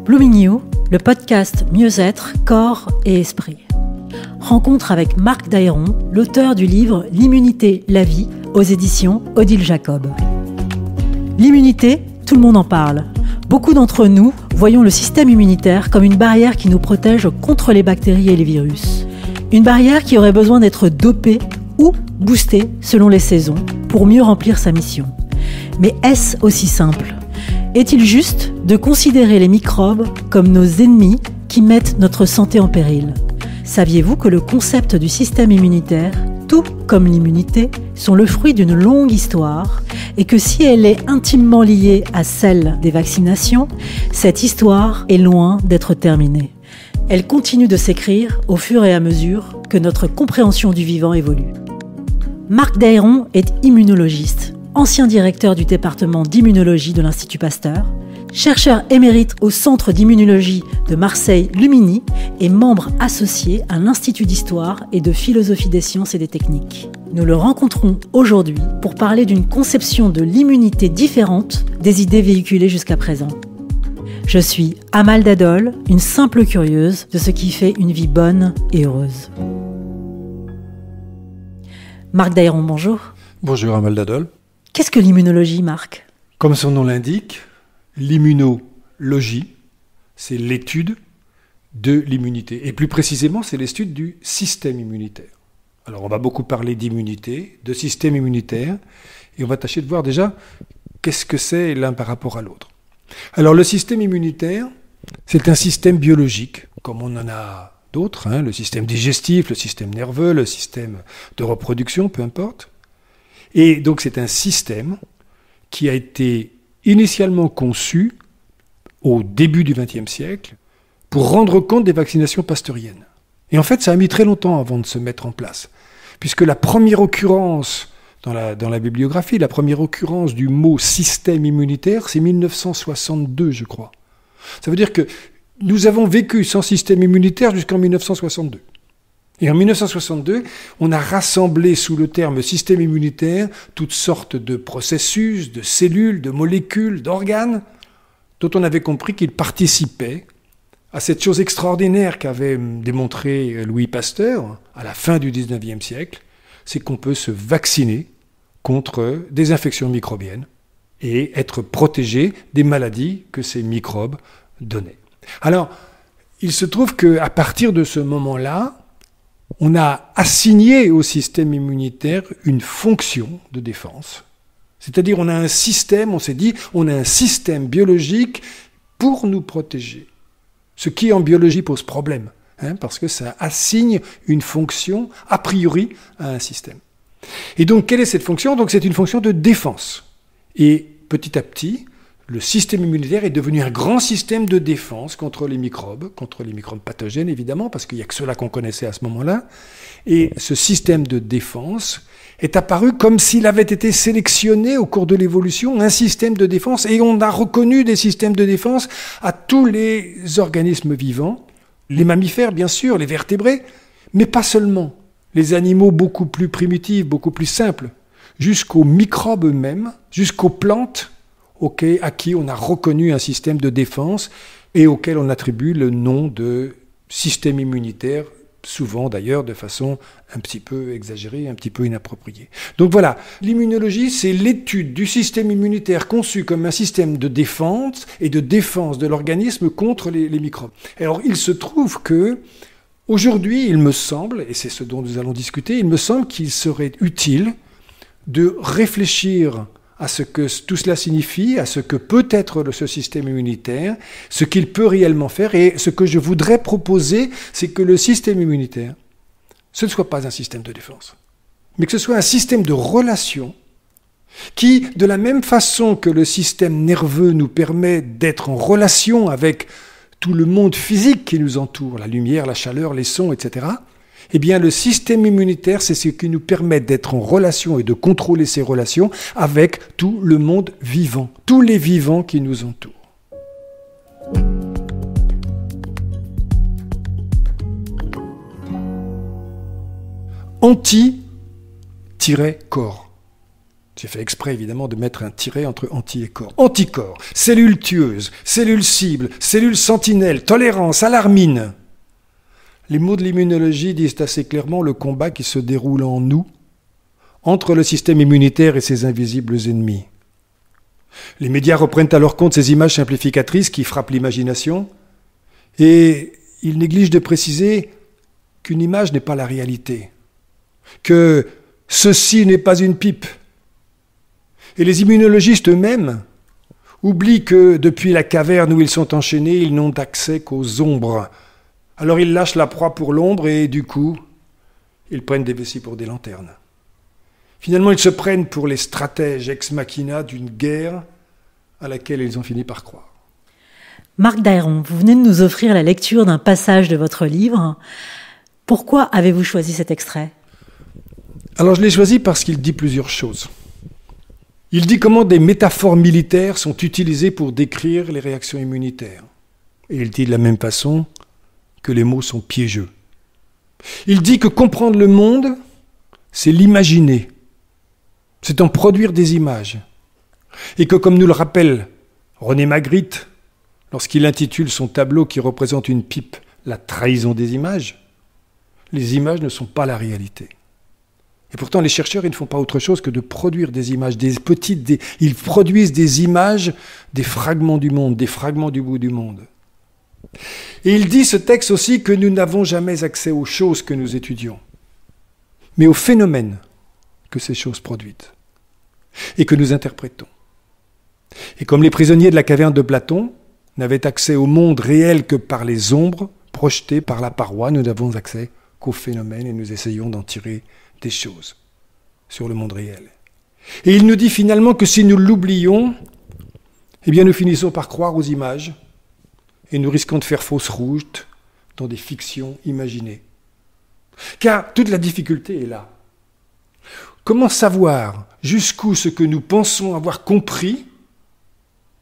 Blooming You, le podcast Mieux-être, corps et esprit. Rencontre avec Marc Dahéron, l'auteur du livre L'immunité, la vie, aux éditions Odile Jacob. L'immunité, tout le monde en parle. Beaucoup d'entre nous voyons le système immunitaire comme une barrière qui nous protège contre les bactéries et les virus. Une barrière qui aurait besoin d'être dopée ou boostée selon les saisons pour mieux remplir sa mission. Mais est-ce aussi simple ? Est-il juste de considérer les microbes comme nos ennemis qui mettent notre santé en péril ? Saviez-vous que le concept du système immunitaire, tout comme l'immunité, sont le fruit d'une longue histoire et que si elle est intimement liée à celle des vaccinations, cette histoire est loin d'être terminée. Elle continue de s'écrire au fur et à mesure que notre compréhension du vivant évolue. Marc Dahéron est immunologiste, ancien directeur du département d'immunologie de l'Institut Pasteur, chercheur émérite au Centre d'immunologie de Marseille-Luminy et membre associé à l'Institut d'histoire et de philosophie des sciences et des techniques. Nous le rencontrons aujourd'hui pour parler d'une conception de l'immunité différente des idées véhiculées jusqu'à présent. Je suis Amal Dadol, une simple curieuse de ce qui fait une vie bonne et heureuse. Marc Dahéron, bonjour. Bonjour Amal Dadol. Qu'est-ce que l'immunologie, Marc ? Comme son nom l'indique, l'immunologie, c'est l'étude de l'immunité. Et plus précisément, c'est l'étude du système immunitaire. Alors, on va beaucoup parler d'immunité, de système immunitaire, et on va tâcher de voir déjà qu'est-ce que c'est l'un par rapport à l'autre. Alors, le système immunitaire, c'est un système biologique, comme on en a d'autres, le système digestif, le système nerveux, le système de reproduction, peu importe. Et donc, c'est un système qui a été initialement conçu au début du XXe siècle pour rendre compte des vaccinations pasteuriennes. Et en fait, ça a mis très longtemps avant de se mettre en place, puisque la première occurrence dans la bibliographie, la première occurrence du mot système immunitaire, c'est 1962, je crois. Ça veut dire que nous avons vécu sans système immunitaire jusqu'en 1962. Et en 1962, on a rassemblé sous le terme système immunitaire toutes sortes de processus, de cellules, de molécules, d'organes, dont on avait compris qu'ils participaient à cette chose extraordinaire qu'avait démontré Louis Pasteur à la fin du XIXe siècle, c'est qu'on peut se vacciner contre des infections microbiennes et être protégé des maladies que ces microbes donnaient. Alors, il se trouve qu'à partir de ce moment-là, on a assigné au système immunitaire une fonction de défense. C'est-à-dire on a un système, on s'est dit, on a un système biologique pour nous protéger. Ce qui en biologie pose problème, parce que ça assigne une fonction a priori à un système. Et donc quelle est cette fonction ? Donc c'est une fonction de défense. Et petit à petit, le système immunitaire est devenu un grand système de défense contre les microbes pathogènes évidemment, parce qu'il n'y a que ceux-là qu'on connaissait à ce moment-là. Et ce système de défense est apparu comme s'il avait été sélectionné au cours de l'évolution, un système de défense, et on a reconnu des systèmes de défense à tous les organismes vivants, les mammifères bien sûr, les vertébrés, mais pas seulement, les animaux beaucoup plus primitifs, beaucoup plus simples, jusqu'aux microbes eux-mêmes, jusqu'aux plantes, à qui on a reconnu un système de défense et auquel on attribue le nom de système immunitaire, souvent d'ailleurs de façon un petit peu exagérée, un petit peu inappropriée. Donc voilà, l'immunologie, c'est l'étude du système immunitaire conçu comme un système de défense et de défense de l'organisme contre les microbes. Alors il se trouve que aujourd'hui, il me semble, et c'est ce dont nous allons discuter, il me semble qu'il serait utile de réfléchir à ce que tout cela signifie, à ce que peut être ce système immunitaire, ce qu'il peut réellement faire. Et ce que je voudrais proposer, c'est que le système immunitaire, ce ne soit pas un système de défense, mais que ce soit un système de relation qui, de la même façon que le système nerveux nous permet d'être en relation avec tout le monde physique qui nous entoure, la lumière, la chaleur, les sons, etc., eh bien, le système immunitaire, c'est ce qui nous permet d'être en relation et de contrôler ces relations avec tout le monde vivant, tous les vivants qui nous entourent. Anti-corps. J'ai fait exprès, évidemment, de mettre un tiret entre anti et corps. Anticorps, cellules tueuses, cellules cibles, cellules sentinelles, tolérance, alarmine. Les mots de l'immunologie disent assez clairement le combat qui se déroule en nous, entre le système immunitaire et ses invisibles ennemis. Les médias reprennent à leur compte ces images simplificatrices qui frappent l'imagination, et ils négligent de préciser qu'une image n'est pas la réalité, que ceci n'est pas une pipe. Et les immunologistes eux-mêmes oublient que depuis la caverne où ils sont enchaînés, ils n'ont accès qu'aux ombres. Alors ils lâchent la proie pour l'ombre et du coup, ils prennent des vessies pour des lanternes. Finalement, ils se prennent pour les stratèges ex machina d'une guerre à laquelle ils ont fini par croire. Marc Dayron, vous venez de nous offrir la lecture d'un passage de votre livre. Pourquoi avez-vous choisi cet extrait ? Alors je l'ai choisi parce qu'il dit plusieurs choses. Il dit comment des métaphores militaires sont utilisées pour décrire les réactions immunitaires. Et il dit de la même façon que les mots sont piégeux. Il dit que comprendre le monde, c'est l'imaginer. C'est en produire des images. Et que, comme nous le rappelle René Magritte, lorsqu'il intitule son tableau qui représente une pipe « La trahison des images », les images ne sont pas la réalité. Et pourtant, les chercheurs, ils ne font pas autre chose que de produire des images, ils produisent des images, des fragments du monde, des fragments du bout du monde. Et il dit, ce texte aussi, que nous n'avons jamais accès aux choses que nous étudions, mais aux phénomènes que ces choses produisent et que nous interprétons. Et comme les prisonniers de la caverne de Platon n'avaient accès au monde réel que par les ombres projetées par la paroi, nous n'avons accès qu'aux phénomènes et nous essayons d'en tirer des choses sur le monde réel. Et il nous dit finalement que si nous l'oublions, eh bien nous finissons par croire aux images et nous risquons de faire fausse route dans des fictions imaginées. Car toute la difficulté est là. Comment savoir jusqu'où ce que nous pensons avoir compris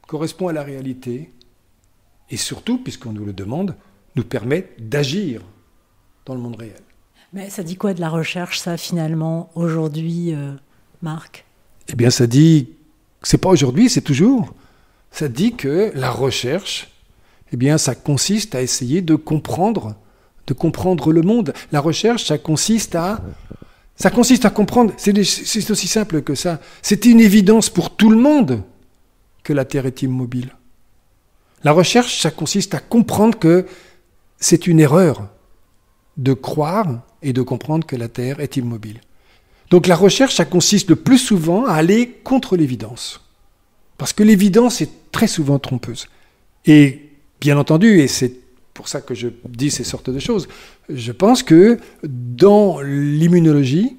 correspond à la réalité et surtout, puisqu'on nous le demande, nous permet d'agir dans le monde réel. Mais ça dit quoi de la recherche, ça, finalement, aujourd'hui, Marc ? Eh bien, ça dit, c'est pas aujourd'hui, c'est toujours. Ça dit que la recherche, eh bien, ça consiste à essayer de comprendre le monde. La recherche, ça consiste à comprendre, c'est aussi simple que ça. C'est une évidence pour tout le monde que la Terre est immobile. La recherche, ça consiste à comprendre que c'est une erreur de croire et de comprendre que la Terre est immobile. Donc la recherche, ça consiste le plus souvent à aller contre l'évidence. Parce que l'évidence est très souvent trompeuse. Et bien entendu, et c'est pour ça que je dis ces sortes de choses, je pense que dans l'immunologie,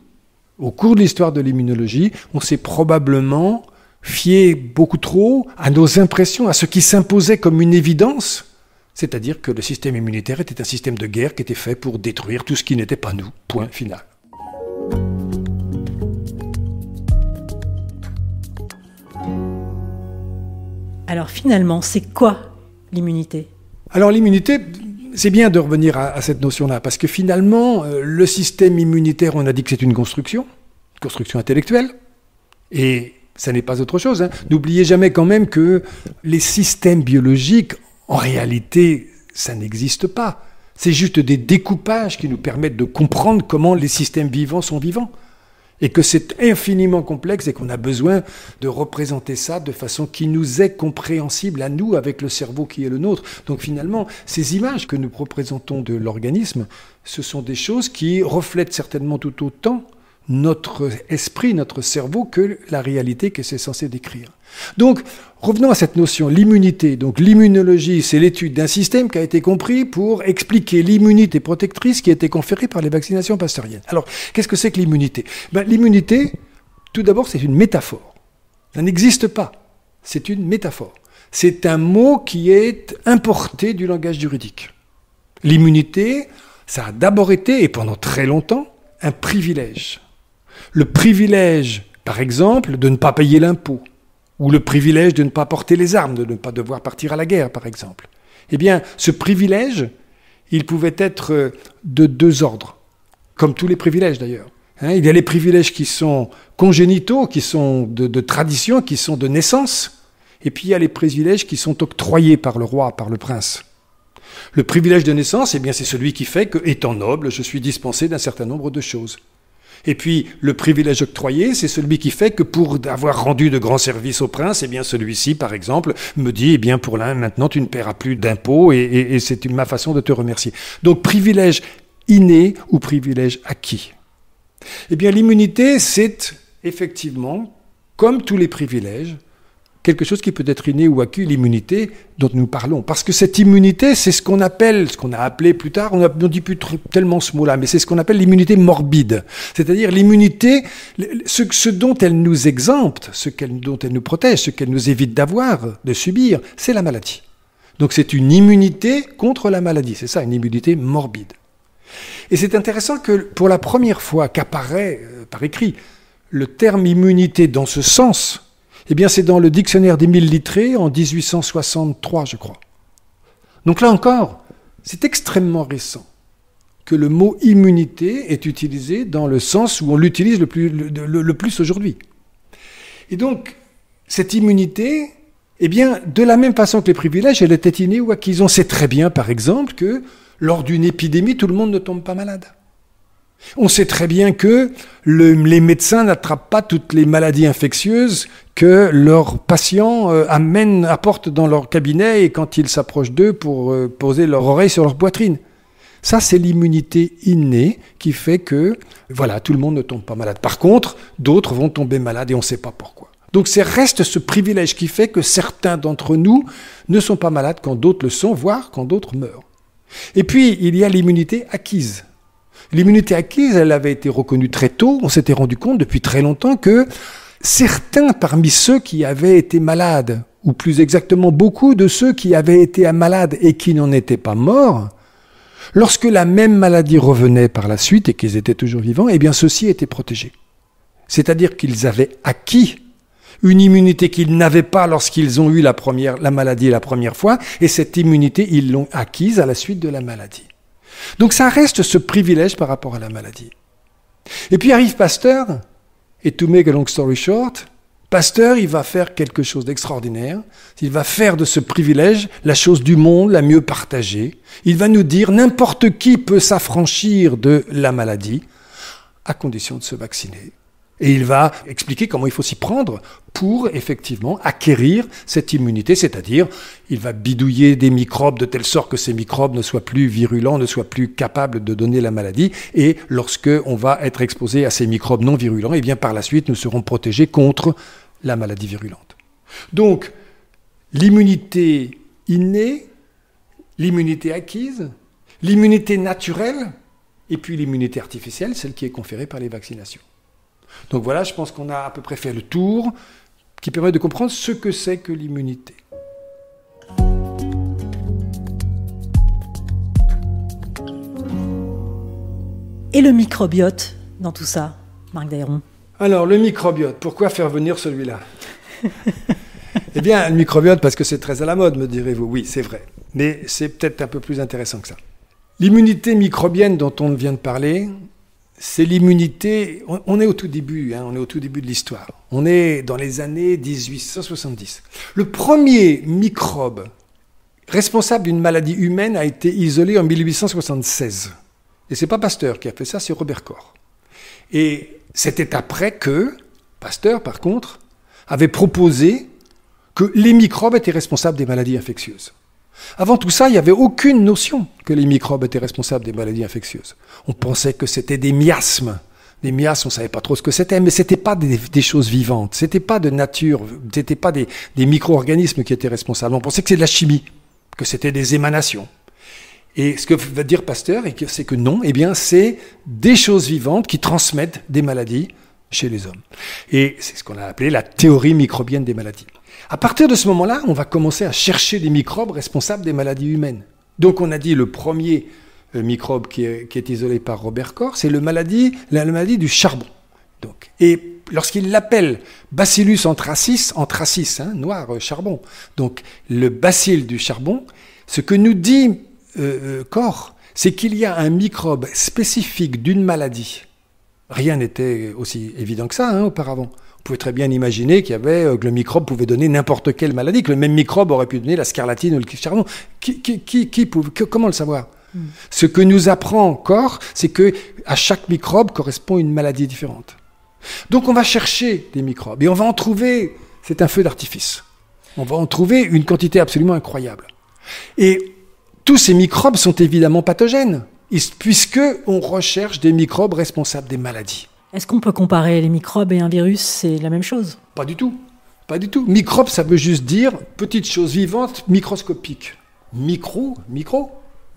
au cours de l'histoire de l'immunologie, on s'est probablement fié beaucoup trop à nos impressions, à ce qui s'imposait comme une évidence, c'est-à-dire que le système immunitaire était un système de guerre qui était fait pour détruire tout ce qui n'était pas nous, point final. Alors finalement, c'est quoi l'immunité ? Alors l'immunité, c'est bien de revenir à cette notion-là, parce que finalement, le système immunitaire, on a dit que c'est une construction intellectuelle, et ça n'est pas autre chose. N'oubliez jamais quand même que les systèmes biologiques, en réalité, ça n'existe pas. C'est juste des découpages qui nous permettent de comprendre comment les systèmes vivants sont vivants. Et que c'est infiniment complexe et qu'on a besoin de représenter ça de façon qui nous est compréhensible à nous, avec le cerveau qui est le nôtre. Donc finalement, ces images que nous représentons de l'organisme, ce sont des choses qui reflètent certainement tout autant notre esprit, notre cerveau, que la réalité que c'est censé décrire. Donc, revenons à cette notion, l'immunité. Donc, l'immunologie, c'est l'étude d'un système qui a été compris pour expliquer l'immunité protectrice qui a été conférée par les vaccinations pasteuriennes. Alors, qu'est-ce que c'est que l'immunité ? L'immunité, tout d'abord, c'est une métaphore. Ça n'existe pas. C'est une métaphore. C'est un mot qui est importé du langage juridique. L'immunité, ça a d'abord été, et pendant très longtemps, un privilège. Le privilège, par exemple, de ne pas payer l'impôt, ou le privilège de ne pas porter les armes, de ne pas devoir partir à la guerre, par exemple. Eh bien, ce privilège, il pouvait être de deux ordres, comme tous les privilèges d'ailleurs. Il y a les privilèges qui sont congénitaux, qui sont de tradition, qui sont de naissance. Et puis il y a les privilèges qui sont octroyés par le roi, par le prince. Le privilège de naissance, eh bien, c'est celui qui fait que, étant noble, je suis dispensé d'un certain nombre de choses. Et puis, le privilège octroyé, c'est celui qui fait que pour avoir rendu de grands services au prince, eh bien, celui-ci, par exemple, me dit, eh bien, pour l'un, maintenant, tu ne paieras plus d'impôts et c'est ma façon de te remercier. Donc, privilège inné ou privilège acquis. Eh bien, l'immunité, c'est effectivement, comme tous les privilèges, quelque chose qui peut être inné ou acquis, l'immunité dont nous parlons. Parce que cette immunité, c'est ce qu'on appelle, ce qu'on a appelé plus tard, on ne dit plus tellement ce mot-là, mais c'est ce qu'on appelle l'immunité morbide. C'est-à-dire l'immunité, ce dont elle nous exempte, dont elle nous protège, ce qu'elle nous évite d'avoir, de subir, c'est la maladie. Donc c'est une immunité contre la maladie, c'est ça, une immunité morbide. Et c'est intéressant que pour la première fois qu'apparaît par écrit le terme immunité dans ce sens, eh bien, c'est dans le dictionnaire d'Émile Littré en 1863, je crois. Donc là encore, c'est extrêmement récent que le mot immunité est utilisé dans le sens où on l'utilise le plus aujourd'hui. Et donc, cette immunité, eh bien, de la même façon que les privilèges, elle était innée ou acquise. On sait très bien, par exemple, que lors d'une épidémie, tout le monde ne tombe pas malade. On sait très bien que les médecins n'attrapent pas toutes les maladies infectieuses que leurs patients apportent dans leur cabinet et quand ils s'approchent d'eux pour poser leur oreille sur leur poitrine. Ça, c'est l'immunité innée qui fait que, voilà, tout le monde ne tombe pas malade. Par contre, d'autres vont tomber malades et on ne sait pas pourquoi. Donc, reste ce privilège qui fait que certains d'entre nous ne sont pas malades quand d'autres le sont, voire quand d'autres meurent. Et puis, il y a l'immunité acquise. L'immunité acquise, elle avait été reconnue très tôt. On s'était rendu compte depuis très longtemps que certains parmi ceux qui avaient été malades, ou plus exactement beaucoup de ceux qui avaient été malades et qui n'en étaient pas morts, lorsque la même maladie revenait par la suite et qu'ils étaient toujours vivants, eh bien ceux-ci étaient protégés. C'est-à-dire qu'ils avaient acquis une immunité qu'ils n'avaient pas lorsqu'ils ont eu la maladie la première fois, et cette immunité, ils l'ont acquise à la suite de la maladie. Donc ça reste ce privilège par rapport à la maladie. Et puis arrive Pasteur, et to make a long story short, Pasteur, il va faire quelque chose d'extraordinaire. Il va faire de ce privilège la chose du monde la mieux partagée. Il va nous dire n'importe qui peut s'affranchir de la maladie à condition de se vacciner. Et il va expliquer comment il faut s'y prendre pour, effectivement, acquérir cette immunité, c'est-à-dire, il va bidouiller des microbes de telle sorte que ces microbes ne soient plus virulents, ne soient plus capables de donner la maladie, et lorsque on va être exposé à ces microbes non virulents, eh bien, par la suite, nous serons protégés contre la maladie virulente. Donc, l'immunité innée, l'immunité acquise, l'immunité naturelle, et puis l'immunité artificielle, celle qui est conférée par les vaccinations. Donc voilà, je pense qu'on a à peu près fait le tour qui permet de comprendre ce que c'est que l'immunité. Et le microbiote dans tout ça, Marc Dailleron? Alors, le microbiote, pourquoi faire venir celui-là? Eh bien, le microbiote, parce que c'est très à la mode, me direz-vous. Oui, c'est vrai. Mais c'est peut-être un peu plus intéressant que ça. L'immunité microbienne dont on vient de parler, c'est l'immunité, on est au tout début, on est au tout début de l'histoire. On est dans les années 1870. Le premier microbe responsable d'une maladie humaine a été isolé en 1876. Et c'est pas Pasteur qui a fait ça, c'est Robert Koch. Et c'était après que Pasteur, par contre, avait proposé que les microbes étaient responsables des maladies infectieuses. Avant tout ça, il n'y avait aucune notion que les microbes étaient responsables des maladies infectieuses. On pensait que c'était des miasmes. Des miasmes, on ne savait pas trop ce que c'était, mais ce n'était pas des choses vivantes. Ce n'était pas de nature, ce n'était pas des micro-organismes qui étaient responsables. On pensait que c'était de la chimie, que c'était des émanations. Et ce que va dire Pasteur, c'est que non, eh bien, c'est des choses vivantes qui transmettent des maladies chez les hommes. Et c'est ce qu'on a appelé la théorie microbienne des maladies. À partir de ce moment-là, on va commencer à chercher des microbes responsables des maladies humaines. Donc on a dit le premier microbe qui est isolé par Robert Koch, c'est la maladie du charbon. Donc, et lorsqu'il l'appelle Bacillus anthracis, noir, charbon, donc le bacille du charbon, ce que nous dit Koch, c'est qu'il y a un microbe spécifique d'une maladie Rien n'était aussi évident que ça auparavant. On pouvait très bien imaginer que le microbe pouvait donner n'importe quelle maladie, que le même microbe aurait pu donner la scarlatine ou le charbon. Comment le savoir? Ce que nous apprend encore, c'est que à chaque microbe correspond une maladie différente. Donc on va chercher des microbes et on va en trouver, c'est un feu d'artifice. On va en trouver une quantité absolument incroyable. Et tous ces microbes sont évidemment pathogènes, puisque on recherche des microbes responsables des maladies. Est-ce qu'on peut comparer les microbes et un virus? C'est la même chose? Pas du tout. Pas du tout. Microbe, ça veut juste dire petite chose vivante microscopique. Micro,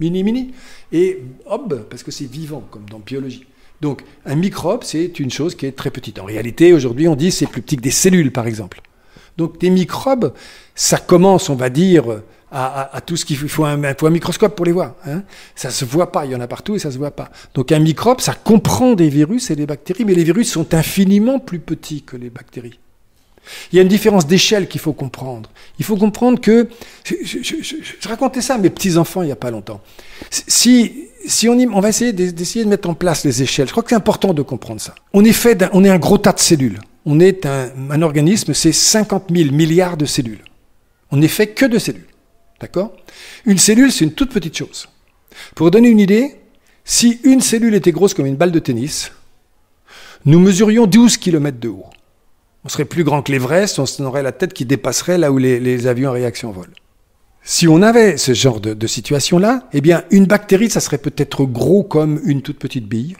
mini. Et ob, parce que c'est vivant, comme dans biologie. Donc, un microbe, c'est une chose qui est très petite. En réalité, aujourd'hui, on dit c'est plus petit que des cellules, par exemple. Donc, des microbes, ça commence, on va dire, à tout ce qu'il faut un microscope pour les voir. Ça se voit pas, il y en a partout et ça se voit pas. Donc, un microbe, ça comprend des virus et des bactéries, mais les virus sont infiniment plus petits que les bactéries. Il y a une différence d'échelle qu'il faut comprendre. Il faut comprendre que... Je racontais ça à mes petits-enfants il n'y a pas longtemps. On va essayer de mettre en place les échelles. Je crois que c'est important de comprendre ça. On est un gros tas de cellules. On est un organisme, c'est 50 000 milliards de cellules. On n'est fait que de cellules. D'accord? Une cellule, c'est une toute petite chose. Pour vous donner une idée, si une cellule était grosse comme une balle de tennis, nous mesurions 12 km de haut. On serait plus grand que l'Everest, on aurait la tête qui dépasserait là où les avions à réaction volent. Si on avait ce genre de situation-là, eh bien, une bactérie, ça serait peut-être gros comme une toute petite bille.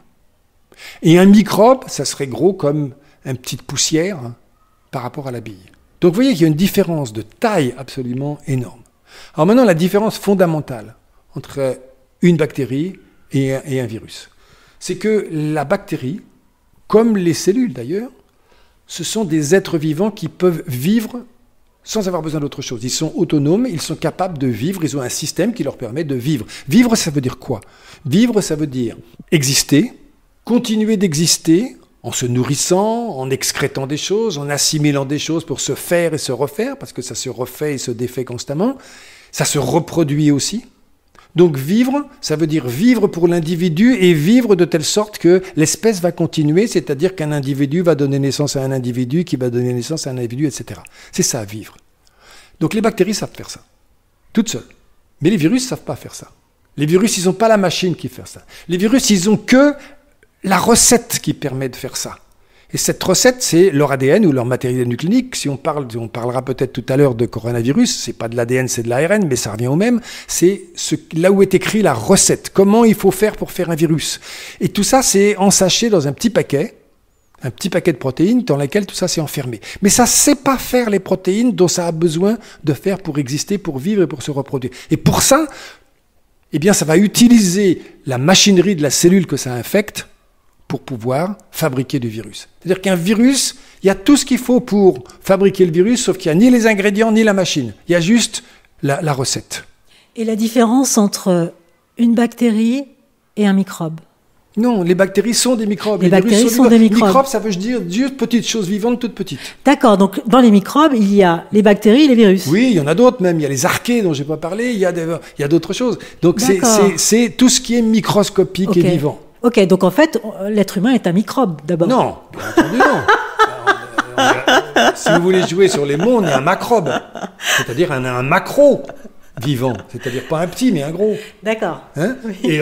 Et un microbe, ça serait gros comme une petite poussière par rapport à la bille. Donc vous voyez qu'il y a une différence de taille absolument énorme. Alors maintenant, la différence fondamentale entre une bactérie et un virus, c'est que la bactérie, comme les cellules d'ailleurs, ce sont des êtres vivants qui peuvent vivre sans avoir besoin d'autre chose. Ils sont autonomes, ils sont capables de vivre, ils ont un système qui leur permet de vivre. Vivre, ça veut dire quoi? Vivre, ça veut dire exister, continuer d'exister en se nourrissant, en excrétant des choses, en assimilant des choses pour se faire et se refaire, parce que ça se refait et se défait constamment. Ça se reproduit aussi. Donc vivre, ça veut dire vivre pour l'individu et vivre de telle sorte que l'espèce va continuer, c'est-à-dire qu'un individu va donner naissance à un individu qui va donner naissance à un individu, etc. C'est ça, vivre. Donc les bactéries savent faire ça, toutes seules. Mais les virus ne savent pas faire ça. Les virus, ils n'ont pas la machine qui fait ça. Les virus, ils n'ont que la recette qui permet de faire ça. Et cette recette, c'est leur ADN ou leur matériel nucléique. Si on parlera peut-être tout à l'heure de coronavirus, c'est pas de l'ADN, c'est de l'ARN, mais ça revient au même. C'est là où est écrit la recette. Comment il faut faire pour faire un virus. Et tout ça, c'est ensaché dans un petit paquet de protéines dans lequel tout ça s'est enfermé. Mais ça ne sait pas faire les protéines dont ça a besoin de faire pour exister, pour vivre et pour se reproduire. Et pour ça, eh bien, ça va utiliser la machinerie de la cellule que ça infecte pour pouvoir fabriquer du virus. C'est-à-dire qu'un virus, il y a tout ce qu'il faut pour fabriquer le virus, sauf qu'il n'y a ni les ingrédients ni la machine. Il y a juste la recette. Et la différence entre une bactérie et un microbe? Non, les bactéries sont des microbes. Les bactéries sont des microbes. Microbes, ça veut dire juste petites choses vivantes, toutes petites. D'accord, donc dans les microbes, il y a les bactéries et les virus. Oui, il y en a d'autres même. Il y a les archées dont je n'ai pas parlé, il y a d'autres choses. Donc c'est tout ce qui est microscopique et vivant. Ok, donc en fait, l'être humain est un microbe d'abord. Non, bien entendu non. Si vous voulez jouer sur les mots, on est un macrobe. C'est-à-dire un macro vivant. C'est-à-dire pas un petit, mais un gros. D'accord. Oui. Et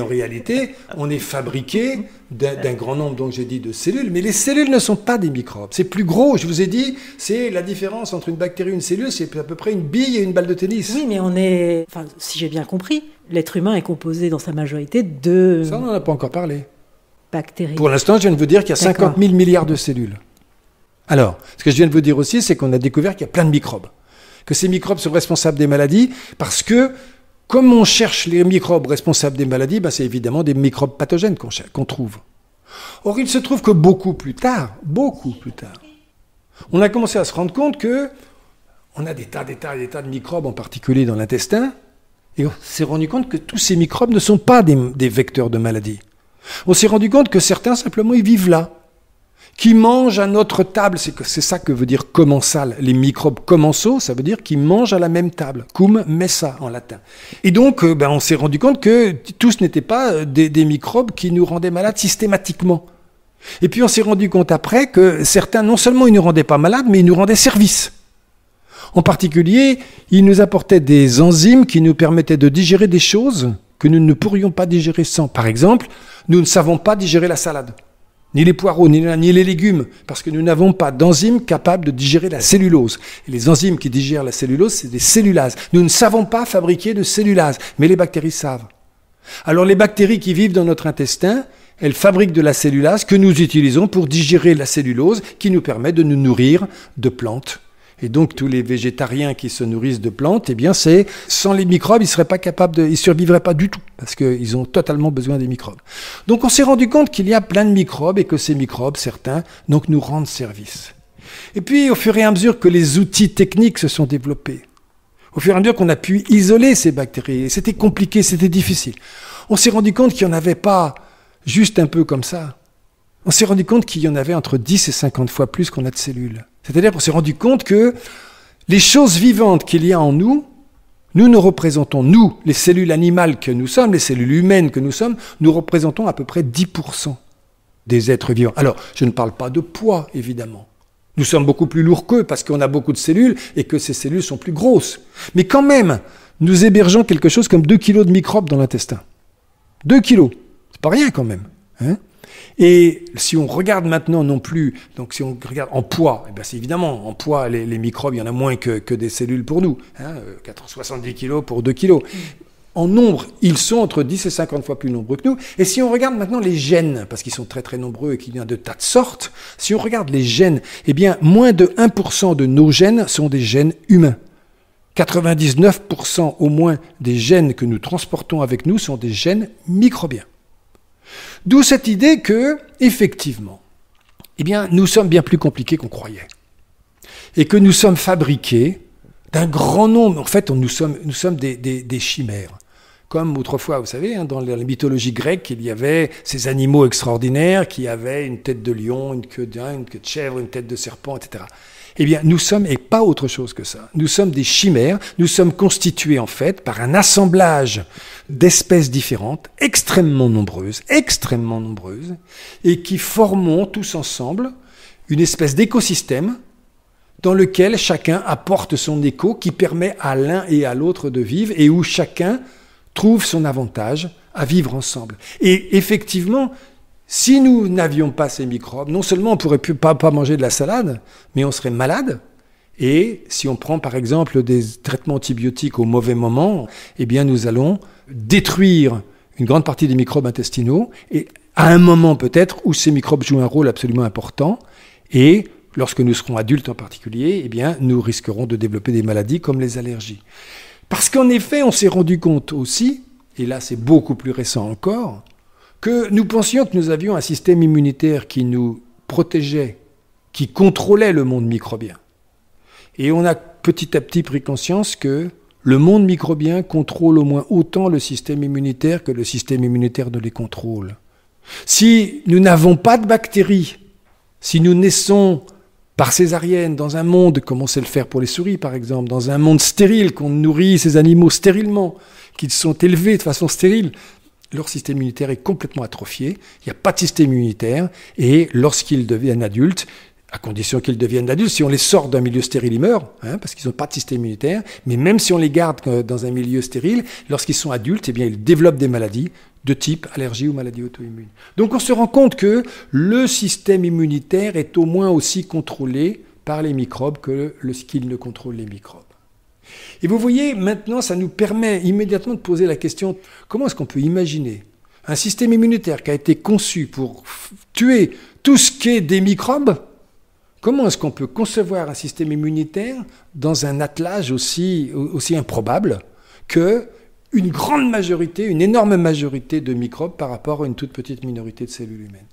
en réalité, on est fabriqué d'un grand nombre, donc j'ai dit, de cellules. Mais les cellules ne sont pas des microbes. C'est plus gros. Je vous ai dit, c'est la différence entre une bactérie et une cellule, c'est à peu près une bille et une balle de tennis. Oui, mais si j'ai bien compris, l'être humain est composé dans sa majorité de... Ça, on n'en a pas encore parlé. Bactéries. Pour l'instant, je viens de vous dire qu'il y a 50 000 milliards de cellules. Alors, ce que je viens de vous dire aussi, c'est qu'on a découvert qu'il y a plein de microbes. Que ces microbes sont responsables des maladies, parce que, comme on cherche les microbes responsables des maladies, c'est évidemment des microbes pathogènes qu'on trouve. Or, il se trouve que beaucoup plus tard, on a commencé à se rendre compte que on a des tas de microbes, en particulier dans l'intestin, et on s'est rendu compte que tous ces microbes ne sont pas des vecteurs de maladies. On s'est rendu compte que certains, simplement, ils vivent là, qui mangent à notre table. C'est ça que veut dire commensal. Les microbes commensaux, ça veut dire qu'ils mangent à la même table. Cum messa en latin. Et donc, on s'est rendu compte que tous n'étaient pas des microbes qui nous rendaient malades systématiquement. Et puis on s'est rendu compte après que certains, non seulement ils ne nous rendaient pas malades, mais ils nous rendaient service. En particulier, ils nous apportaient des enzymes qui nous permettaient de digérer des choses que nous ne pourrions pas digérer sans. Par exemple, nous ne savons pas digérer la salade, ni les poireaux, ni les légumes, parce que nous n'avons pas d'enzymes capables de digérer la cellulose. Et les enzymes qui digèrent la cellulose, c'est des cellulases. Nous ne savons pas fabriquer de cellulase, mais les bactéries savent. Alors les bactéries qui vivent dans notre intestin, elles fabriquent de la cellulase que nous utilisons pour digérer la cellulose qui nous permet de nous nourrir de plantes. Et donc tous les végétariens qui se nourrissent de plantes, eh bien c'est sans les microbes, ils seraient pas capables ils survivraient pas du tout parce qu'ils ont totalement besoin des microbes. Donc on s'est rendu compte qu'il y a plein de microbes et que ces microbes, certains, donc nous rendent service. Et puis au fur et à mesure que les outils techniques se sont développés, au fur et à mesure qu'on a pu isoler ces bactéries, c'était compliqué, c'était difficile. On s'est rendu compte qu'il n'y en avait pas juste un peu comme ça. On s'est rendu compte qu'il y en avait entre 10 et 50 fois plus qu'on a de cellules. C'est-à-dire qu'on s'est rendu compte que les choses vivantes qu'il y a en nous, nous représentons, nous, les cellules animales que nous sommes, les cellules humaines que nous sommes, nous représentons à peu près 10% des êtres vivants. Alors, je ne parle pas de poids, évidemment. Nous sommes beaucoup plus lourds qu'eux parce qu'on a beaucoup de cellules et que ces cellules sont plus grosses. Mais quand même, nous hébergeons quelque chose comme 2 kilos de microbes dans l'intestin. 2 kilos. C'est pas rien quand même. Hein ? Et si on regarde maintenant non plus, donc si on regarde en poids, eh ben c'est évidemment en poids, les microbes, il y en a moins que des cellules pour nous. Hein, 70 kilos pour 2 kilos. En nombre, ils sont entre 10 et 50 fois plus nombreux que nous. Et si on regarde maintenant les gènes, parce qu'ils sont très très nombreux et qu'il y a de tas de sortes, si on regarde les gènes, eh bien moins de 1% de nos gènes sont des gènes humains. 99% au moins des gènes que nous transportons avec nous sont des gènes microbiens. D'où cette idée que, effectivement, eh bien, nous sommes bien plus compliqués qu'on croyait. Et que nous sommes fabriqués d'un grand nombre. En fait, nous sommes des chimères. Comme autrefois, vous savez, hein, dans la mythologie grecque, il y avait ces animaux extraordinaires qui avaient une tête de lion, une queue d'un, une queue de chèvre, une tête de serpent, etc. Eh bien, nous sommes, et pas autre chose que ça, nous sommes des chimères, nous sommes constitués en fait par un assemblage d'espèces différentes, extrêmement nombreuses, et qui formons tous ensemble une espèce d'écosystème dans lequel chacun apporte son écho qui permet à l'un et à l'autre de vivre et où chacun trouve son avantage à vivre ensemble. Et effectivement, si nous n'avions pas ces microbes, non seulement on ne pourrait pas manger de la salade, mais on serait malade. Et si on prend par exemple des traitements antibiotiques au mauvais moment, eh bien nous allons détruire une grande partie des microbes intestinaux, et à un moment peut-être où ces microbes jouent un rôle absolument important, et lorsque nous serons adultes en particulier, eh bien nous risquerons de développer des maladies comme les allergies. Parce qu'en effet, on s'est rendu compte aussi, et là c'est beaucoup plus récent encore, que nous pensions que nous avions un système immunitaire qui nous protégeait, qui contrôlait le monde microbien. Et on a petit à petit pris conscience que le monde microbien contrôle au moins autant le système immunitaire que le système immunitaire ne les contrôle. Si nous n'avons pas de bactéries, si nous naissons par césarienne dans un monde, comme on sait le faire pour les souris par exemple, dans un monde stérile, qu'on nourrit ces animaux stérilement, qu'ils sont élevés de façon stérile, leur système immunitaire est complètement atrophié, il n'y a pas de système immunitaire, et lorsqu'ils deviennent adultes, à condition qu'ils deviennent adultes, si on les sort d'un milieu stérile, ils meurent, hein, parce qu'ils n'ont pas de système immunitaire, mais même si on les garde dans un milieu stérile, lorsqu'ils sont adultes, eh bien, ils développent des maladies de type allergie ou maladie auto-immune. Donc on se rend compte que le système immunitaire est au moins aussi contrôlé par les microbes que qu'il ne contrôle les microbes. Et vous voyez, maintenant, ça nous permet immédiatement de poser la question, comment est-ce qu'on peut imaginer un système immunitaire qui a été conçu pour tuer tout ce qui est des microbes? Comment est-ce qu'on peut concevoir un système immunitaire dans un attelage aussi improbable que une grande majorité, une énorme majorité de microbes par rapport à une toute petite minorité de cellules humaines?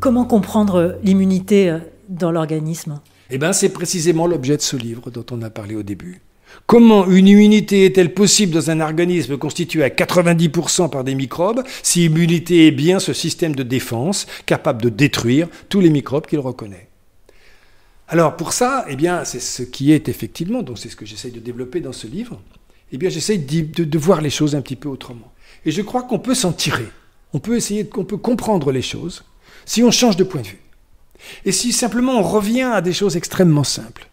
Comment comprendre l'immunité dans l'organisme ? Eh bien, c'est précisément l'objet de ce livre dont on a parlé au début. Comment une immunité est-elle possible dans un organisme constitué à 90% par des microbes, si l'immunité est bien ce système de défense capable de détruire tous les microbes qu'il reconnaît? Alors pour ça, eh bien, c'est ce qui est effectivement, donc c'est ce que j'essaye de développer dans ce livre, eh bien j'essaye de voir les choses un petit peu autrement. Et je crois qu'on peut s'en tirer. On peut comprendre les choses si on change de point de vue. Et si simplement on revient à des choses extrêmement simples.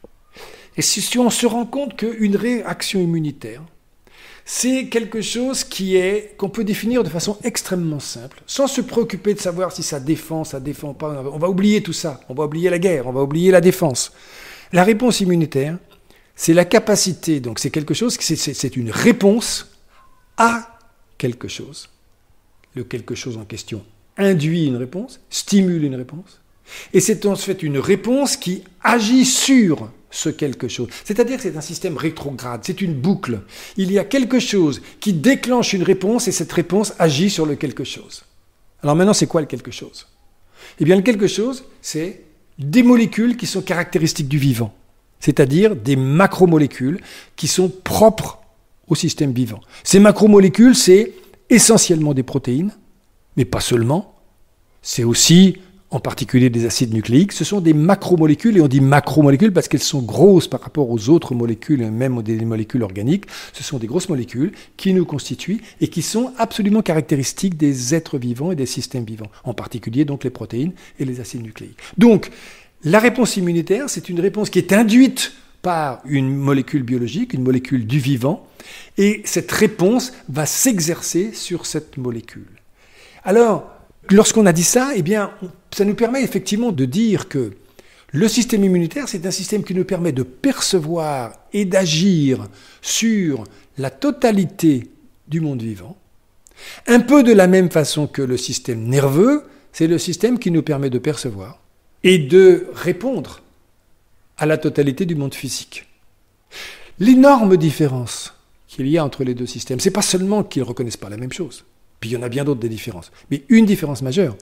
Et si on se rend compte qu'une réaction immunitaire, c'est quelque chose qu'on peut définir de façon extrêmement simple, sans se préoccuper de savoir si ça défend pas. On va oublier tout ça. On va oublier la guerre, on va oublier la défense. La réponse immunitaire, c'est la capacité, donc c'est quelque chose, c'est une réponse à quelque chose. Le quelque chose en question induit une réponse, stimule une réponse, et c'est en fait une réponse qui agit sur ce quelque chose. C'est-à-dire que c'est un système rétrograde, c'est une boucle. Il y a quelque chose qui déclenche une réponse et cette réponse agit sur le quelque chose. Alors maintenant, c'est quoi le quelque chose ? Eh bien, le quelque chose, c'est des molécules qui sont caractéristiques du vivant, c'est-à-dire des macromolécules qui sont propres au système vivant. Ces macromolécules, c'est essentiellement des protéines, mais pas seulement. C'est aussi, en particulier, des acides nucléiques. Ce sont des macromolécules, et on dit macromolécules parce qu'elles sont grosses par rapport aux autres molécules, même des molécules organiques. Ce sont des grosses molécules qui nous constituent et qui sont absolument caractéristiques des êtres vivants et des systèmes vivants, en particulier donc les protéines et les acides nucléiques. Donc, la réponse immunitaire, c'est une réponse qui est induite par une molécule biologique, une molécule du vivant, et cette réponse va s'exercer sur cette molécule. Alors, lorsqu'on a dit ça, eh bien, ça nous permet effectivement de dire que le système immunitaire, c'est un système qui nous permet de percevoir et d'agir sur la totalité du monde vivant, un peu de la même façon que le système nerveux, c'est le système qui nous permet de percevoir et de répondre à la totalité du monde physique. L'énorme différence qu'il y a entre les deux systèmes, c'est pas seulement qu'ils ne reconnaissent pas la même chose, puis il y en a bien d'autres des différences, mais une différence majeure,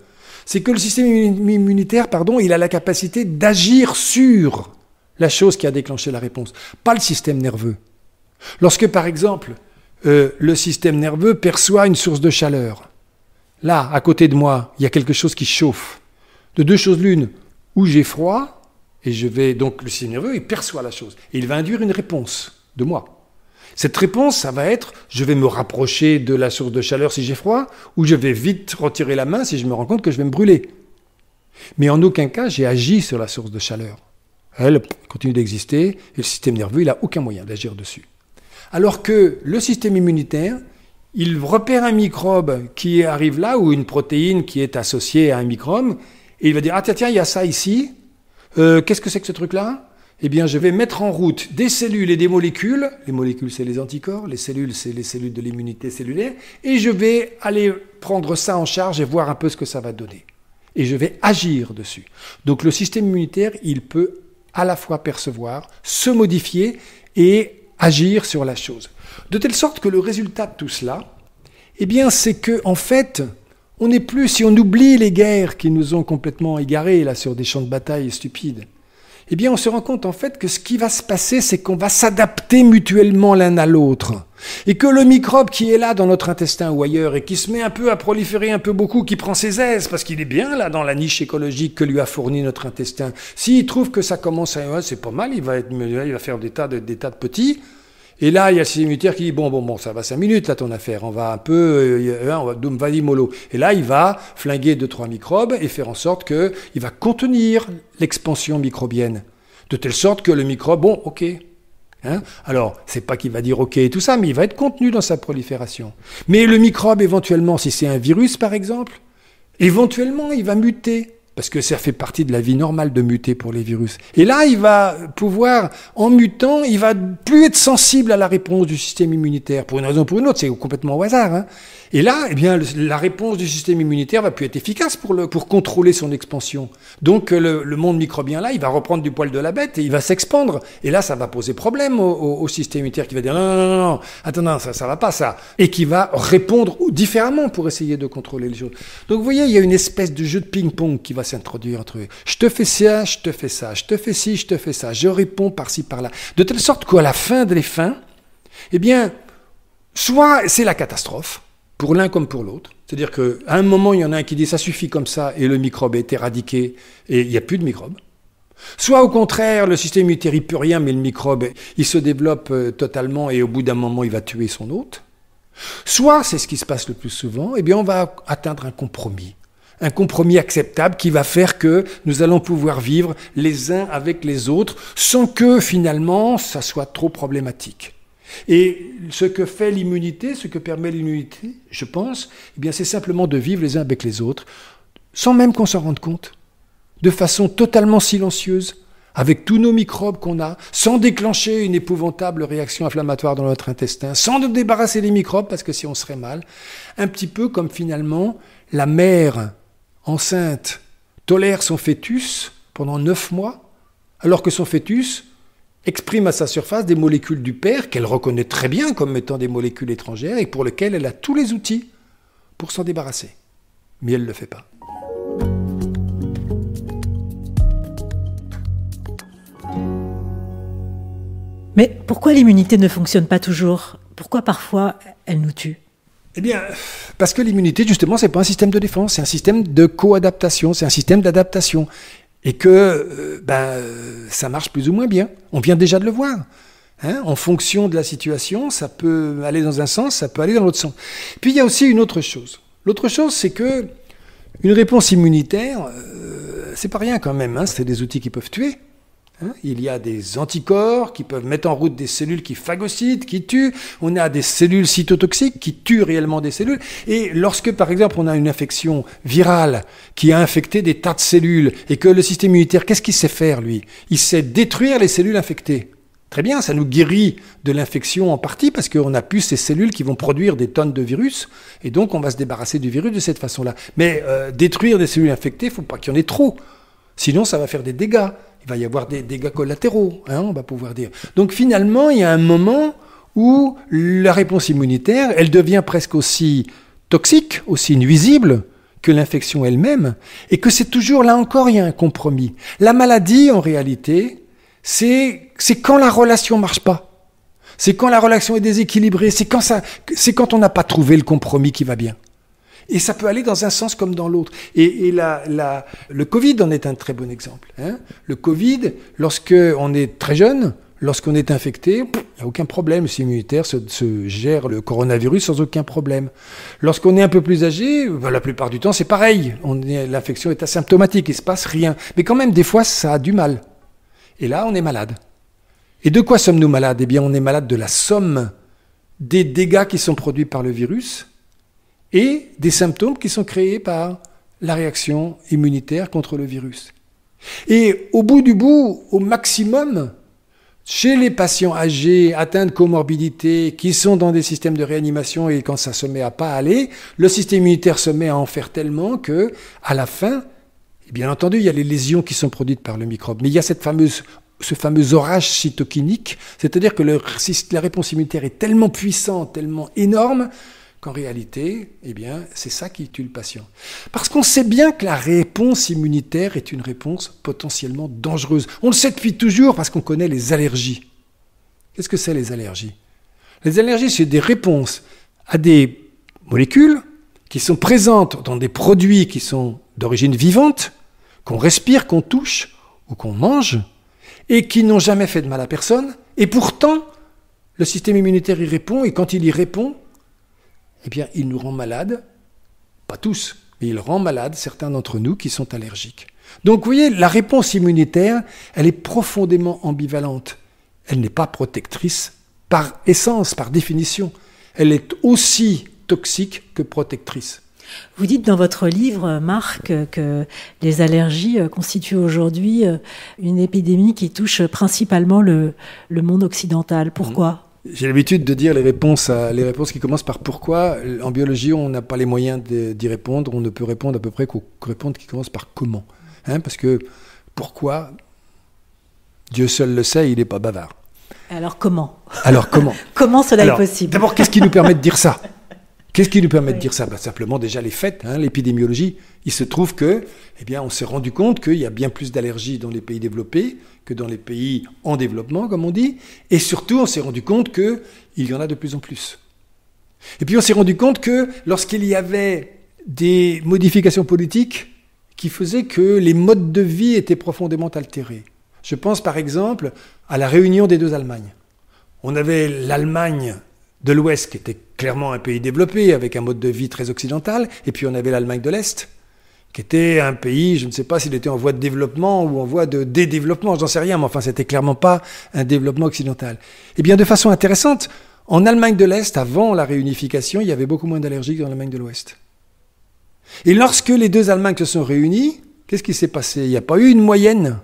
c'est que le système immunitaire, il a la capacité d'agir sur la chose qui a déclenché la réponse, pas le système nerveux. Lorsque, par exemple, le système nerveux perçoit une source de chaleur, là, à côté de moi, il y a quelque chose qui chauffe. De deux choses l'une, où j'ai froid, et donc le système nerveux, il perçoit la chose, et il va induire une réponse de moi. Cette réponse, ça va être, je vais me rapprocher de la source de chaleur si j'ai froid, ou je vais vite retirer la main si je me rends compte que je vais me brûler. Mais en aucun cas, j'ai agi sur la source de chaleur. Elle continue d'exister, et le système nerveux, il n'a aucun moyen d'agir dessus. Alors que le système immunitaire, il repère un microbe qui arrive là, ou une protéine qui est associée à un microbe, et il va dire, ah tiens, il y a ça ici, qu'est-ce que c'est que ce truc-là ? Eh bien, je vais mettre en route des cellules et des molécules. Les molécules, c'est les anticorps. Les cellules, c'est les cellules de l'immunité cellulaire. Et je vais aller prendre ça en charge et voir un peu ce que ça va donner. Et je vais agir dessus. Donc, le système immunitaire, il peut à la fois percevoir, se modifier et agir sur la chose. De telle sorte que le résultat de tout cela, eh bien, c'est que, en fait, on n'est plus, si on oublie les guerres qui nous ont complètement égarés, là, sur des champs de bataille stupides, eh bien, on se rend compte, en fait, que ce qui va se passer, c'est qu'on va s'adapter mutuellement l'un à l'autre. Et que le microbe qui est là dans notre intestin ou ailleurs, et qui se met un peu à proliférer un peu beaucoup, qui prend ses aises, parce qu'il est bien là dans la niche écologique que lui a fourni notre intestin, s'il trouve que ça commence à... c'est pas mal, il va faire des tas de petits... Et là, il y a le système immunitaire qui dit, bon, ça va 5 minutes, là, ton affaire, on va un peu, vas-y, mollo. Et là, il va flinguer 2-3 microbes et faire en sorte qu'il va contenir l'expansion microbienne. De telle sorte que le microbe, bon, ok. Alors, c'est pas qu'il va dire ok et tout ça, mais il va être contenu dans sa prolifération. Mais le microbe, éventuellement, si c'est un virus, par exemple, éventuellement, il va muter. Parce que ça fait partie de la vie normale de muter pour les virus. Et là, il va pouvoir, en mutant, il va plus être sensible à la réponse du système immunitaire. Pour une raison ou pour une autre, c'est complètement au hasard. Et là, eh bien, la réponse du système immunitaire va plus être efficace pour contrôler son expansion. Donc, le monde microbien, là, il va reprendre du poil de la bête et il va s'expandre. Et là, ça va poser problème au système immunitaire qui va dire non, attends, non, ça va pas, ça. Et qui va répondre différemment pour essayer de contrôler les choses. Donc, vous voyez, il y a une espèce de jeu de ping-pong qui va s'introduire entre eux. Je te fais ça, je te fais ça, je te fais ci, je te fais ça. Je réponds par-ci, par-là. De telle sorte qu'à la fin des fins, eh bien, soit c'est la catastrophe, pour l'un comme pour l'autre. C'est-à-dire qu'à un moment, il y en a un qui dit ça suffit comme ça et le microbe est éradiqué et il n'y a plus de microbe. Soit au contraire, le système immunitaire, il peut rien, mais le microbe, il se développe totalement et au bout d'un moment, il va tuer son hôte. Soit, c'est ce qui se passe le plus souvent, eh bien on va atteindre un compromis acceptable qui va faire que nous allons pouvoir vivre les uns avec les autres sans que finalement ça soit trop problématique. Et ce que fait l'immunité, ce que permet l'immunité, je pense, eh bien c'est simplement de vivre les uns avec les autres sans même qu'on s'en rende compte, de façon totalement silencieuse, avec tous nos microbes qu'on a, sans déclencher une épouvantable réaction inflammatoire dans notre intestin, sans nous débarrasser des microbes, parce que si on serait mal, un petit peu comme finalement la mère enceinte tolère son fœtus pendant 9 mois, alors que son fœtus exprime à sa surface des molécules du père qu'elle reconnaît très bien comme étant des molécules étrangères et pour lesquelles elle a tous les outils pour s'en débarrasser. Mais elle ne le fait pas. Mais pourquoi l'immunité ne fonctionne pas toujours ? Pourquoi parfois elle nous tue ? Eh bien, parce que l'immunité, justement, c'est pas un système de défense, c'est un système de co-adaptation, c'est un système d'adaptation. Et que ça marche plus ou moins bien. On vient déjà de le voir. En fonction de la situation, ça peut aller dans un sens, ça peut aller dans l'autre sens. Puis il y a aussi une autre chose. L'autre chose, c'est que une réponse immunitaire, c'est pas rien quand même. C'est des outils qui peuvent tuer. Il y a des anticorps qui peuvent mettre en route des cellules qui phagocytent, qui tuent. On a des cellules cytotoxiques qui tuent réellement des cellules. Et lorsque, par exemple, on a une infection virale qui a infecté des tas de cellules et que le système immunitaire, qu'est-ce qu'il sait faire, lui ? Il sait détruire les cellules infectées. Très bien, ça nous guérit de l'infection en partie parce qu'on a plus ces cellules qui vont produire des tonnes de virus et donc on va se débarrasser du virus de cette façon-là. Mais détruire des cellules infectées, il ne faut pas qu'il y en ait trop. Sinon, ça va faire des dégâts. Il va y avoir des dégâts collatéraux, on va pouvoir dire. Donc finalement, il y a un moment où la réponse immunitaire, elle devient presque aussi toxique, aussi nuisible que l'infection elle-même, et que c'est toujours, là encore, il y a un compromis. La maladie, en réalité, c'est quand la relation ne marche pas. C'est quand la relation est déséquilibrée, c'est quand on n'a pas trouvé le compromis qui va bien. Et ça peut aller dans un sens comme dans l'autre. Et le Covid en est un très bon exemple. Le Covid, lorsqu'on est très jeune, lorsqu'on est infecté, il n'y a aucun problème. Le système immunitaire se gère le coronavirus sans aucun problème. Lorsqu'on est un peu plus âgé, la plupart du temps, c'est pareil. L'infection est asymptomatique, il ne se passe rien. Mais quand même, des fois, ça a du mal. Et là, on est malade. Et de quoi sommes-nous malades ? Eh bien, on est malade de la somme des dégâts qui sont produits par le virus et des symptômes qui sont créés par la réaction immunitaire contre le virus. Et au bout du bout, au maximum, chez les patients âgés, atteints de comorbidité, qui sont dans des systèmes de réanimation et quand ça se met à pas aller, le système immunitaire se met à en faire tellement que, à la fin, bien entendu, il y a les lésions qui sont produites par le microbe, mais il y a ce fameux orage cytokinique, c'est-à-dire que la réponse immunitaire est tellement puissante, tellement énorme, qu'en réalité, c'est ça qui tue le patient. Parce qu'on sait bien que la réponse immunitaire est une réponse potentiellement dangereuse. On le sait depuis toujours parce qu'on connaît les allergies. Qu'est-ce que c'est les allergies ? Les allergies, c'est des réponses à des molécules qui sont présentes dans des produits qui sont d'origine vivante, qu'on respire, qu'on touche ou qu'on mange, et qui n'ont jamais fait de mal à personne. Et pourtant, le système immunitaire y répond, et quand il y répond, il nous rend malades, pas tous, mais il rend malades certains d'entre nous qui sont allergiques. Donc, vous voyez, la réponse immunitaire, elle est profondément ambivalente. Elle n'est pas protectrice par essence, par définition. Elle est aussi toxique que protectrice. Vous dites dans votre livre, Marc, que les allergies constituent aujourd'hui une épidémie qui touche principalement le monde occidental. Pourquoi ? J'ai l'habitude de dire les réponses qui commencent par pourquoi. En biologie, on n'a pas les moyens d'y répondre. On ne peut répondre à peu près qu'aux réponses qui commencent par comment. Parce que pourquoi, Dieu seul le sait, il n'est pas bavard. Alors comment ? Comment cela est possible ? D'abord, qu'est-ce qui nous permet de dire ça ? Qu'est-ce qui nous permet de dire ça ? Simplement déjà les faits, l'épidémiologie. Il se trouve que, on s'est rendu compte qu'il y a bien plus d'allergies dans les pays développés que dans les pays en développement, comme on dit. Et surtout, on s'est rendu compte qu'il y en a de plus en plus. Et puis, on s'est rendu compte que lorsqu'il y avait des modifications politiques qui faisaient que les modes de vie étaient profondément altérés. Je pense par exemple à la réunion des deux Allemagnes. On avait l'Allemagne de l'Ouest qui était clairement un pays développé avec un mode de vie très occidental, et puis on avait l'Allemagne de l'Est qui était un pays, je ne sais pas s'il était en voie de développement ou en voie de développement, je n'en sais rien, mais enfin c'était clairement pas un développement occidental. Eh bien de façon intéressante, en Allemagne de l'Est, avant la réunification, il y avait beaucoup moins d'allergies que dans l'Allemagne de l'Ouest. Et lorsque les deux Allemagnes se sont réunies, qu'est-ce qui s'est passé? Il n'y a pas eu une moyenne.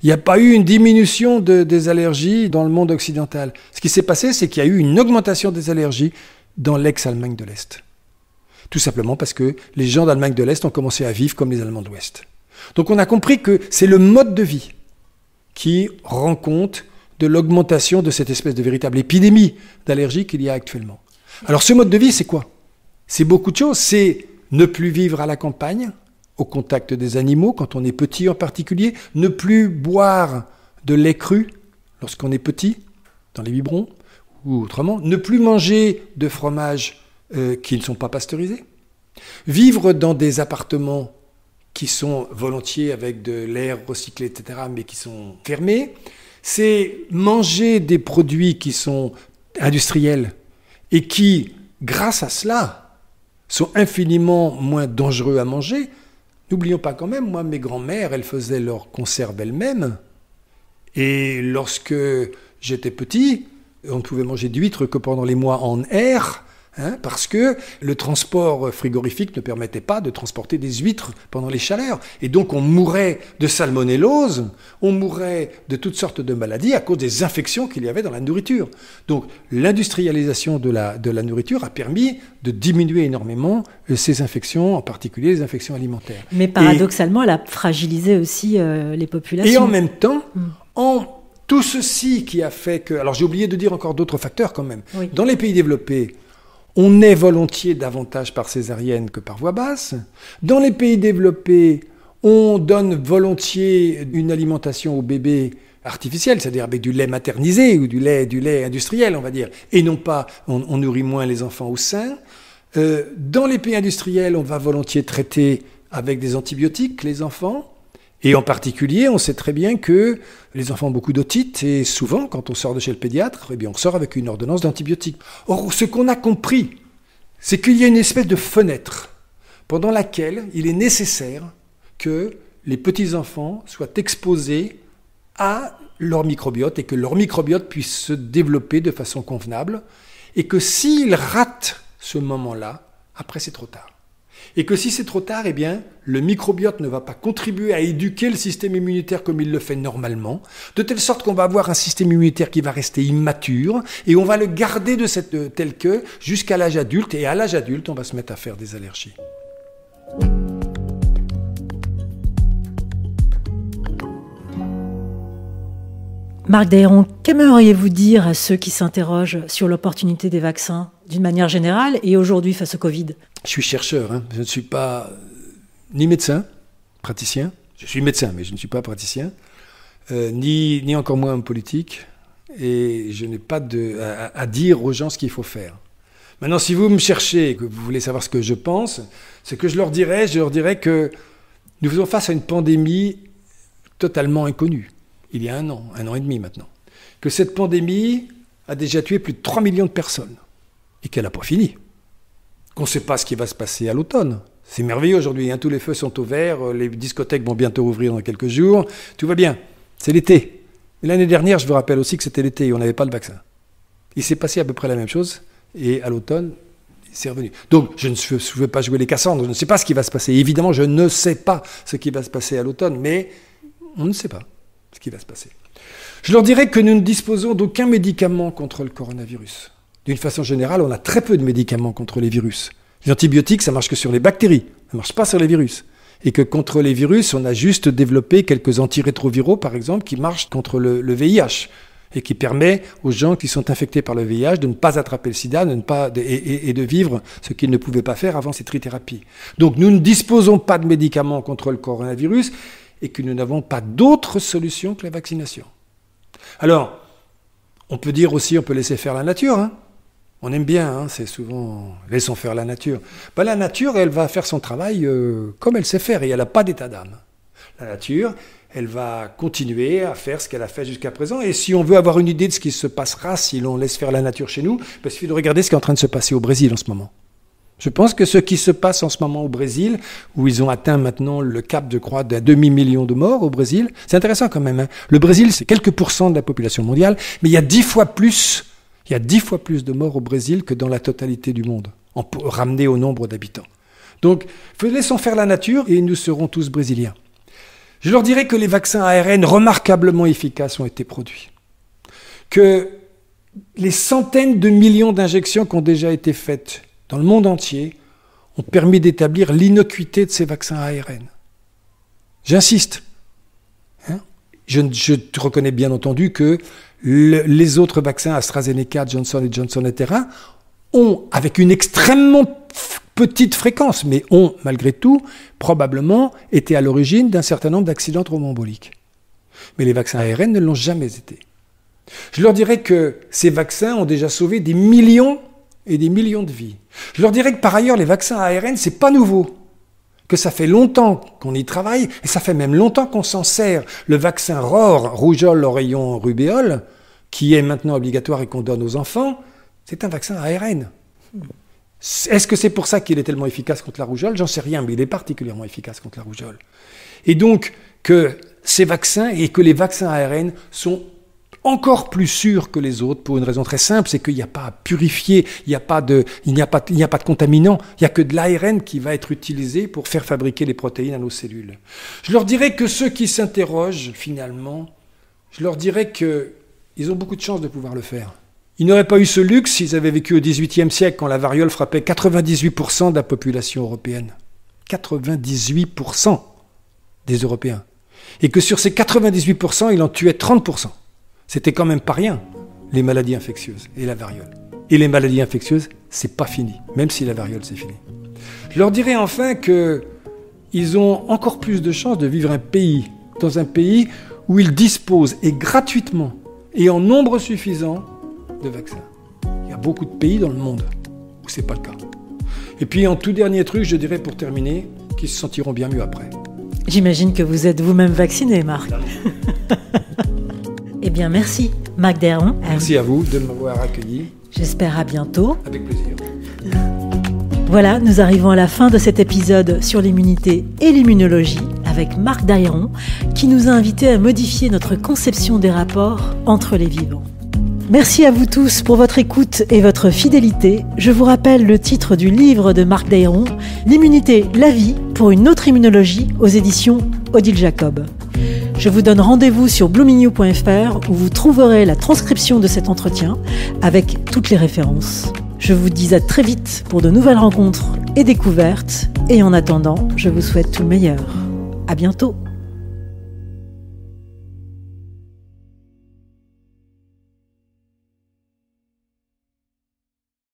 Il n'y a pas eu une diminution des allergies dans le monde occidental. Ce qui s'est passé, c'est qu'il y a eu une augmentation des allergies dans l'ex-Allemagne de l'Est. Tout simplement parce que les gens d'Allemagne de l'Est ont commencé à vivre comme les Allemands de l'Ouest. Donc on a compris que c'est le mode de vie qui rend compte de l'augmentation de cette espèce de véritable épidémie d'allergies qu'il y a actuellement. Alors ce mode de vie, c'est quoi? C'est beaucoup de choses. C'est ne plus vivre à la campagne, au contact des animaux, quand on est petit en particulier, ne plus boire de lait cru lorsqu'on est petit, dans les biberons, ou autrement, ne plus manger de fromages qui ne sont pas pasteurisés, vivre dans des appartements qui sont volontiers avec de l'air recyclé, etc., mais qui sont fermés, c'est manger des produits qui sont industriels et qui, grâce à cela, sont infiniment moins dangereux à manger. N'oublions pas quand même, moi, mes grands-mères, elles faisaient leurs conserves elles-mêmes. Et lorsque j'étais petit, on ne pouvait manger d'huîtres que pendant les mois en air, parce que le transport frigorifique ne permettait pas de transporter des huîtres pendant les chaleurs. Et donc on mourait de salmonellose, on mourait de toutes sortes de maladies à cause des infections qu'il y avait dans la nourriture. Donc l'industrialisation de la nourriture a permis de diminuer énormément ces infections, en particulier les infections alimentaires. Mais paradoxalement, elle a fragilisé aussi les populations. Et en même temps, tout ceci qui a fait que... Alors j'ai oublié de dire encore d'autres facteurs quand même. Oui. Dans les pays développés, on naît volontiers davantage par césarienne que par voie basse. Dans les pays développés, on donne volontiers une alimentation au bébé artificielle, c'est-à-dire avec du lait maternisé ou du lait industriel, on va dire, et non pas, on nourrit moins les enfants au sein. Dans les pays industriels, on va volontiers traiter avec des antibiotiques les enfants. Et en particulier, on sait très bien que les enfants ont beaucoup d'otite et souvent, quand on sort de chez le pédiatre, eh bien, on sort avec une ordonnance d'antibiotiques. Or, ce qu'on a compris, c'est qu'il y a une espèce de fenêtre pendant laquelle il est nécessaire que les petits-enfants soient exposés à leur microbiote et que leur microbiote puisse se développer de façon convenable et que s'ils ratent ce moment-là, après c'est trop tard. Et que si c'est trop tard, eh bien, le microbiote ne va pas contribuer à éduquer le système immunitaire comme il le fait normalement, de telle sorte qu'on va avoir un système immunitaire qui va rester immature, et on va le garder tel que jusqu'à l'âge adulte, et à l'âge adulte, on va se mettre à faire des allergies. Marc Daeyron, qu'aimeriez-vous dire à ceux qui s'interrogent sur l'opportunité des vaccins d'une manière générale et aujourd'hui face au Covid? Je suis chercheur, je ne suis pas ni médecin, praticien. Je suis médecin, mais je ne suis pas praticien, ni encore moins homme politique, et je n'ai pas à dire aux gens ce qu'il faut faire. Maintenant, si vous me cherchez et que vous voulez savoir ce que je pense, ce que je leur dirais que nous faisons face à une pandémie totalement inconnue. Il y a un an et demi maintenant, que cette pandémie a déjà tué plus de 3 millions de personnes et qu'elle n'a pas fini, qu'on ne sait pas ce qui va se passer à l'automne. C'est merveilleux aujourd'hui, tous les feux sont au vert, les discothèques vont bientôt ouvrir dans quelques jours, tout va bien, c'est l'été. Mais l'année dernière, je vous rappelle aussi que c'était l'été et on n'avait pas le vaccin. Il s'est passé à peu près la même chose et à l'automne, c'est revenu. Donc, je ne veux pas jouer les Cassandres, je ne sais pas ce qui va se passer. Évidemment, je ne sais pas ce qui va se passer à l'automne, mais on ne sait pas ce qui va se passer. Je leur dirais que nous ne disposons d'aucun médicament contre le coronavirus. D'une façon générale, on a très peu de médicaments contre les virus. Les antibiotiques, ça marche que sur les bactéries, ça ne marche pas sur les virus. Et que contre les virus, on a juste développé quelques antirétroviraux, par exemple, qui marchent contre le VIH et qui permet aux gens qui sont infectés par le VIH de ne pas attraper le sida et de vivre ce qu'ils ne pouvaient pas faire avant ces trithérapies. Donc nous ne disposons pas de médicaments contre le coronavirus et que nous n'avons pas d'autre solution que la vaccination. Alors, on peut dire aussi, on peut laisser faire la nature, On aime bien, hein, c'est souvent « laissons faire la nature ». Ben, la nature, elle va faire son travail comme elle sait faire, et elle n'a pas d'état d'âme. La nature, elle va continuer à faire ce qu'elle a fait jusqu'à présent, et si on veut avoir une idée de ce qui se passera si l'on laisse faire la nature chez nous, il suffit de regarder ce qui est en train de se passer au Brésil en ce moment. Je pense que ce qui se passe en ce moment au Brésil, où ils ont atteint maintenant le cap, je crois, d'un demi-million de morts au Brésil, c'est intéressant quand même. Hein. Le Brésil, c'est quelques pourcents de la population mondiale, mais il y a 10 fois plus de morts au Brésil que dans la totalité du monde, ramené au nombre d'habitants. Donc, laissons faire la nature et nous serons tous brésiliens. Je leur dirais que les vaccins ARN remarquablement efficaces ont été produits, que les centaines de millions d'injections qui ont déjà été faites dans le monde entier, ont permis d'établir l'innocuité de ces vaccins ARN. J'insiste. Hein, je reconnais bien entendu que les autres vaccins AstraZeneca, Johnson & Johnson, etc., ont, avec une extrêmement petite fréquence, mais ont, malgré tout, probablement été à l'origine d'un certain nombre d'accidents thromboemboliques. Mais les vaccins ARN ne l'ont jamais été. Je leur dirais que ces vaccins ont déjà sauvé des millions et des millions de vies. Je leur dirais que par ailleurs, les vaccins ARN, c'est pas nouveau. Que ça fait longtemps qu'on y travaille, et ça fait même longtemps qu'on s'en sert. Le vaccin ROR, rougeole, oreillon, rubéole, qui est maintenant obligatoire et qu'on donne aux enfants, c'est un vaccin ARN. Est-ce que c'est pour ça qu'il est tellement efficace contre la rougeole? J'en sais rien, mais il est particulièrement efficace contre la rougeole. Et donc, que ces vaccins et que les vaccins ARN sont encore plus sûr que les autres, pour une raison très simple, c'est qu'il n'y a pas à purifier, il n'y a pas de contaminants, il n'y a que de l'ARN qui va être utilisé pour faire fabriquer les protéines à nos cellules. Je leur dirais que ceux qui s'interrogent, finalement, je leur dirais qu'ils ont beaucoup de chance de pouvoir le faire. Ils n'auraient pas eu ce luxe s'ils avaient vécu au XVIIIe siècle, quand la variole frappait 98% de la population européenne. 98% des Européens. Et que sur ces 98%, il en tuait 30%. C'était quand même pas rien, les maladies infectieuses et la variole. Et les maladies infectieuses, c'est pas fini, même si la variole, c'est fini. Je leur dirais enfin qu'ils ont encore plus de chances de vivre dans un pays où ils disposent, et gratuitement, et en nombre suffisant, de vaccins. Il y a beaucoup de pays dans le monde où c'est pas le cas. Et puis, en tout dernier truc, je dirais pour terminer, qu'ils se sentiront bien mieux après. J'imagine que vous êtes vous-même vacciné, Marc. Eh bien, merci, Marc Dayron. Merci à vous de m'avoir accueilli. J'espère à bientôt. Avec plaisir. Voilà, nous arrivons à la fin de cet épisode sur l'immunité et l'immunologie avec Marc Dayron, qui nous a invités à modifier notre conception des rapports entre les vivants. Merci à vous tous pour votre écoute et votre fidélité. Je vous rappelle le titre du livre de Marc Dayron, L'immunité, la vie, pour une autre immunologie, aux éditions Odile Jacob. Je vous donne rendez-vous sur bloomingnew.fr où vous trouverez la transcription de cet entretien avec toutes les références. Je vous dis à très vite pour de nouvelles rencontres et découvertes. Et en attendant, je vous souhaite tout le meilleur. À bientôt.